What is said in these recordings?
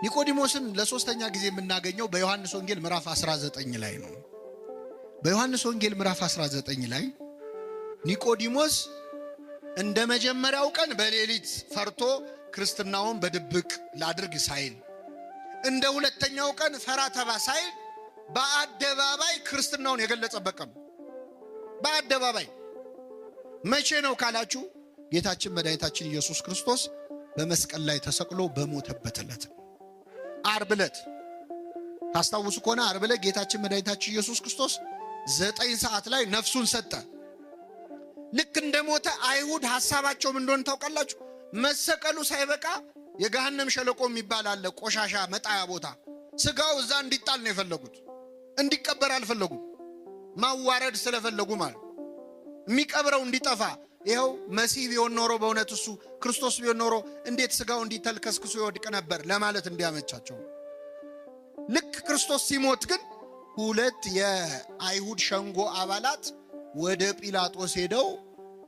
ኒቆዲሞስን ለሶስተኛ ጊዜ የምናገኘው በዮሐንስ ወንጌል ምዕራፍ 19 ላይ ነው። በዮሐንስ ወንጌል ምዕራፍ 19 ላይ ኒቆዲሞስ እንደ መጀመሪያው ቀን በሌሊት ፈርቶ ክርስትናውን በድብቅ ላድርግ ሳይል፣ እንደ ሁለተኛው ቀን ፈራ ተባ ሳይል በአደባባይ ክርስትናውን የገለጸበት ቀን። በአደባባይ መቼ ነው ካላችሁ ጌታችን መድኃኒታችን ኢየሱስ ክርስቶስ በመስቀል ላይ ተሰቅሎ በሞተበት ዕለት ዓርብ ዕለት ታስታውሱ ከሆነ ዓርብ ዕለት ጌታችን መድኃኒታችን ኢየሱስ ክርስቶስ 9 ሰዓት ላይ ነፍሱን ሰጠ። ልክ እንደሞተ አይሁድ ሐሳባቸው ምን እንደሆነ ታውቃላችሁ? መሰቀሉ ሳይበቃ የገሃነም ሸለቆ የሚባል አለ፣ ቆሻሻ መጣያ ቦታ። ስጋው እዛ እንዲጣል ነው የፈለጉት፣ እንዲቀበር አልፈለጉም። ማዋረድ ስለፈለጉ ማለት የሚቀብረው እንዲጠፋ። ይኸው መሲህ ቢሆን ኖሮ በእውነት እሱ ክርስቶስ ቢሆን ኖሮ እንዴት ስጋው እንዲተልከስክሶ ይወድቅ ነበር ለማለት እንዲያመቻቸው። ልክ ክርስቶስ ሲሞት ግን 2 የአይሁድ ሸንጎ አባላት ወደ ጲላጦስ ሄደው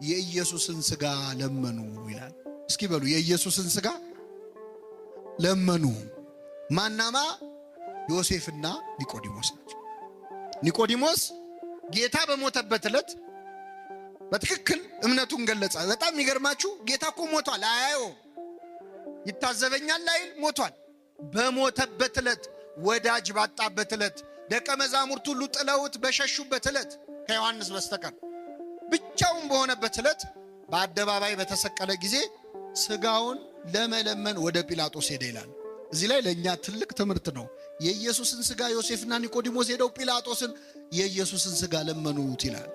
የኢየሱስን ስጋ ለመኑ ይላል። እስኪ በሉ የኢየሱስን ስጋ ለመኑ። ማናማ? ዮሴፍና ኒቆዲሞስ ናቸው። ኒቆዲሞስ ጌታ በሞተበት ዕለት በትክክል እምነቱን ገለጸ። በጣም የሚገርማችሁ ጌታ እኮ ሞቷል፣ አያየው፣ ይታዘበኛል አይል፣ ሞቷል። በሞተበት ዕለት፣ ወዳጅ ባጣበት ዕለት፣ ደቀ መዛሙርት ሁሉ ጥለውት በሸሹበት ዕለት ከዮሐንስ በስተቀር ብቻውን በሆነበት ዕለት በአደባባይ በተሰቀለ ጊዜ ስጋውን ለመለመን ወደ ጲላጦስ ሄደ ይላል። እዚህ ላይ ለእኛ ትልቅ ትምህርት ነው። የኢየሱስን ስጋ ዮሴፍና ኒቆዲሞስ ሄደው ጲላጦስን የኢየሱስን ስጋ ለመኑት ይላል።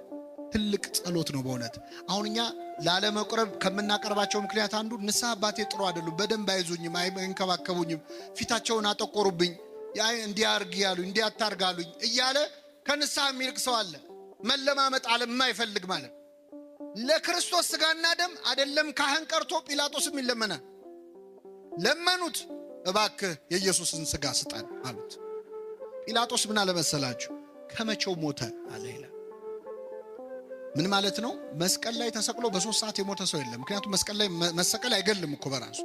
ትልቅ ጸሎት ነው በእውነት። አሁን እኛ ላለመቁረብ ከምናቀርባቸው ምክንያት አንዱ ንስሐ አባቴ ጥሩ አይደሉም፣ በደንብ አይዙኝም፣ አይንከባከቡኝም፣ ፊታቸውን አጠቆሩብኝ፣ እንዲያርግ ያሉኝ እንዲያታርጋሉኝ እያለ ከንስሐ የሚርቅ ሰው አለ። መለማመጥ የማይፈልግ ማለት። ለክርስቶስ ስጋና ደም አይደለም ካህን ቀርቶ ጲላጦስም ይለመናል። ለመኑት፣ እባክህ የኢየሱስን ስጋ ስጠን አሉት። ጲላጦስ ምን አለ መሰላችሁ? ከመቼው ሞተ አለ ይላል። ምን ማለት ነው? መስቀል ላይ ተሰቅሎ በ3 ሰዓት የሞተ ሰው የለም። ምክንያቱም መስቀል ላይ መሰቀል አይገልም እኮ በራሱ።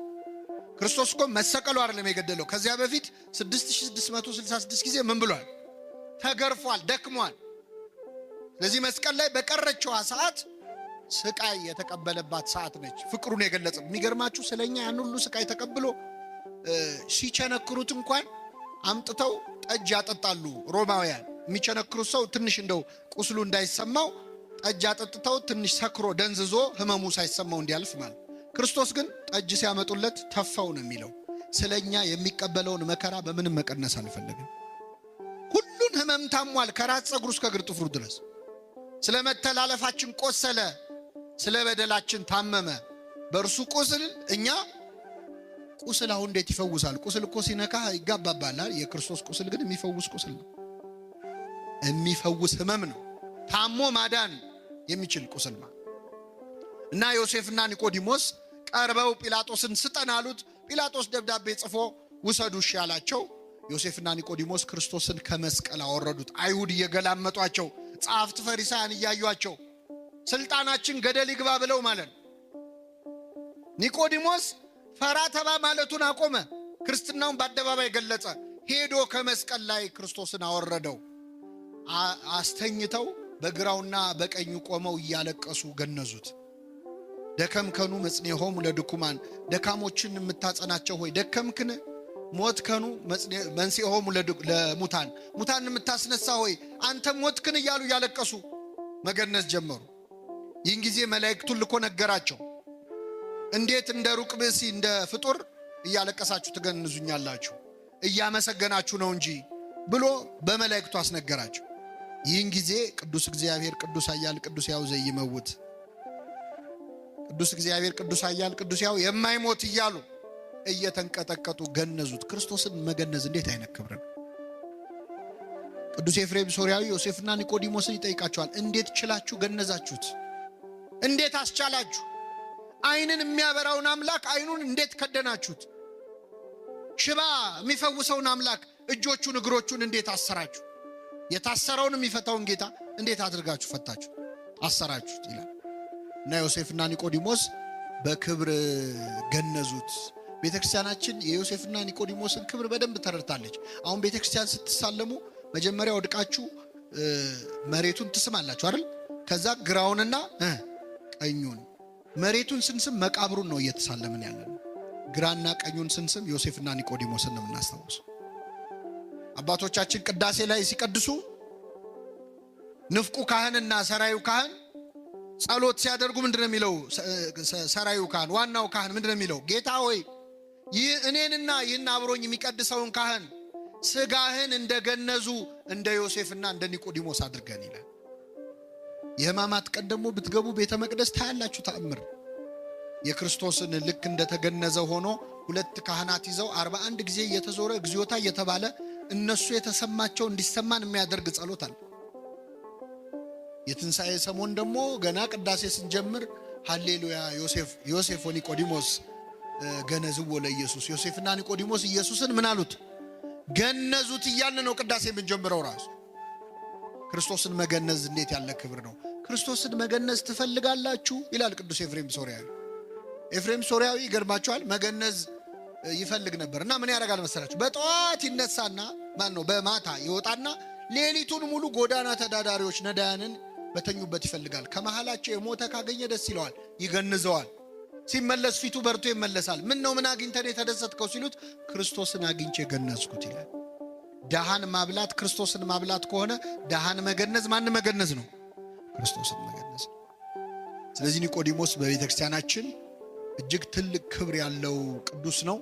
ክርስቶስ እኮ መሰቀሉ አይደለም የገደለው። ከዚያ በፊት 6666 ጊዜ ምን ብሏል? ተገርፏል፣ ደክሟል። ስለዚህ መስቀል ላይ በቀረችዋ ሰዓት ስቃይ የተቀበለባት ሰዓት ነች። ፍቅሩን የገለጸ። የሚገርማችሁ ስለኛ ያን ሁሉ ስቃይ ተቀብሎ ሲቸነክሩት እንኳን አምጥተው ጠጅ ያጠጣሉ ሮማውያን። የሚቸነክሩት ሰው ትንሽ እንደው ቁስሉ እንዳይሰማው ጠጅ አጠጥተው ትንሽ ሰክሮ ደንዝዞ ህመሙ ሳይሰማው እንዲያልፍ ማለት። ክርስቶስ ግን ጠጅ ሲያመጡለት ተፋው ነው የሚለው። ስለኛ የሚቀበለውን መከራ በምንም መቀነስ አልፈለገም። ሁሉን ህመም ታሟል፣ ከራስ ፀጉሩ እስከ እግር ጥፍሩ ድረስ። ስለ መተላለፋችን ቆሰለ፣ ስለ በደላችን ታመመ። በእርሱ ቁስል እኛ ቁስል አሁን እንዴት ይፈውሳል? ቁስል እኮ ሲነካ ይጋባባላል። የክርስቶስ ቁስል ግን የሚፈውስ ቁስል ነው፣ የሚፈውስ ህመም ነው፣ ታሞ ማዳን የሚችል ቁስል ማለት እና ዮሴፍና ኒቆዲሞስ ቀርበው ጲላጦስን ስጠን አሉት። ጲላጦስ ደብዳቤ ጽፎ ውሰዱ እሺ ያላቸው። ዮሴፍና ኒቆዲሞስ ክርስቶስን ከመስቀል አወረዱት። አይሁድ እየገላመጧቸው፣ ጸሐፍት ፈሪሳውያን እያዩአቸው ስልጣናችን ገደል ይግባ ብለው ማለት ነው። ኒቆዲሞስ ፈራ ተባ ማለቱን አቆመ። ክርስትናውን በአደባባይ ገለጸ። ሄዶ ከመስቀል ላይ ክርስቶስን አወረደው። አስተኝተው በግራውና በቀኙ ቆመው እያለቀሱ ገነዙት። ደከምከኑ መጽኔሆሙ ለድኩማን፣ ደካሞችን የምታጸናቸው ሆይ ደከምክን? ሞትከኑ መንሥኤሆሙ ለሙታን፣ ሙታን የምታስነሳ ሆይ አንተ ሞትክን? እያሉ እያለቀሱ መገነዝ ጀመሩ። ይህን ጊዜ መላእክቱን ልኮ ነገራቸው። እንዴት እንደ ሩቅ ብእሲ እንደ ፍጡር እያለቀሳችሁ ትገንዙኛላችሁ? እያመሰገናችሁ ነው እንጂ ብሎ በመላእክቱ አስነገራቸው። ይህን ጊዜ ቅዱስ እግዚአብሔር ቅዱስ ኃያል ቅዱስ ሕያው ዘይመውት፣ ቅዱስ እግዚአብሔር ቅዱስ ኃያል ቅዱስ ሕያው የማይሞት እያሉ እየተንቀጠቀጡ ገነዙት። ክርስቶስን መገነዝ እንዴት አይነት ክብር ነው! ቅዱስ ኤፍሬም ሶርያዊ ዮሴፍና ኒቆዲሞስን ይጠይቃቸዋል። እንዴት ችላችሁ ገነዛችሁት? እንዴት አስቻላችሁ? አይንን የሚያበራውን አምላክ አይኑን እንዴት ከደናችሁት? ሽባ የሚፈውሰውን አምላክ እጆቹን እግሮቹን እንዴት አሰራችሁ? የታሰረውን የሚፈታውን ጌታ እንዴት አድርጋችሁ ፈታችሁ አሰራችሁት ይላል። እና ዮሴፍና ኒቆዲሞስ በክብር ገነዙት። ቤተክርስቲያናችን የዮሴፍና ኒቆዲሞስን ክብር በደንብ ተረድታለች። አሁን ቤተክርስቲያን ስትሳለሙ መጀመሪያ ወድቃችሁ መሬቱን ትስማላችሁ አይደል? ከዛ ግራውንና ቀኙን መሬቱን ስንስም መቃብሩን ነው እየተሳለምን ያለን። ግራና ቀኙን ስንስም ዮሴፍና ኒቆዲሞስን ነው የምናስታውሰው። አባቶቻችን ቅዳሴ ላይ ሲቀድሱ ንፍቁ ካህንና ሰራዩ ካህን ጸሎት ሲያደርጉ ምንድነው የሚለው? ሰራዩ ካህን ዋናው ካህን ምንድነው የሚለው? ጌታ ሆይ እኔንና ይህን አብሮኝ የሚቀድሰውን ካህን ስጋህን እንደገነዙ እንደ ዮሴፍና እንደ ኒቆዲሞስ አድርገን ይላል። የሕማማት ቀን ደግሞ ብትገቡ ቤተ መቅደስ ታያላችሁ ተአምር። የክርስቶስን ልክ እንደተገነዘ ሆኖ ሁለት ካህናት ይዘው 41 ጊዜ እየተዞረ እግዚኦታ እየተባለ እነሱ የተሰማቸው እንዲሰማን የሚያደርግ ጸሎት አለ። የትንሣኤ ሰሞን ደግሞ ገና ቅዳሴ ስንጀምር ሃሌሉያ ዮሴፍ ወኒቆዲሞስ ገነዝዎ ለኢየሱስ፣ ዮሴፍና ኒቆዲሞስ ኢየሱስን ምን አሉት? ገነዙት እያልን ነው ቅዳሴ የምንጀምረው። ራሱ ክርስቶስን መገነዝ እንዴት ያለ ክብር ነው! ክርስቶስን መገነዝ ትፈልጋላችሁ ይላል ቅዱስ ኤፍሬም ሶርያዊ። ኤፍሬም ሶርያዊ ይገርማችኋል መገነዝ ይፈልግ ነበርና ምን ያደርጋል መሰላችሁ? በጠዋት ይነሳና በማታ ይወጣና ሌሊቱን ሙሉ ጎዳና ተዳዳሪዎች ነዳያንን በተኙበት ይፈልጋል። ከመሃላቸው የሞተ ካገኘ ደስ ይለዋል፣ ይገንዘዋል። ሲመለስ ፊቱ በርቶ ይመለሳል። ምን አግኝተን የተደሰትከው ሲሉት ክርስቶስን አግኝቼ ገነዝኩት ይላል። ደሃን ማብላት ክርስቶስን ማብላት ከሆነ ደሃን መገነዝ ማን መገነዝ ነው? ክርስቶስን መገነዝ። ስለዚህ ኒቆዲሞስ በቤተክርስቲያናችን እጅግ ትልቅ ክብር ያለው ቅዱስ ነው።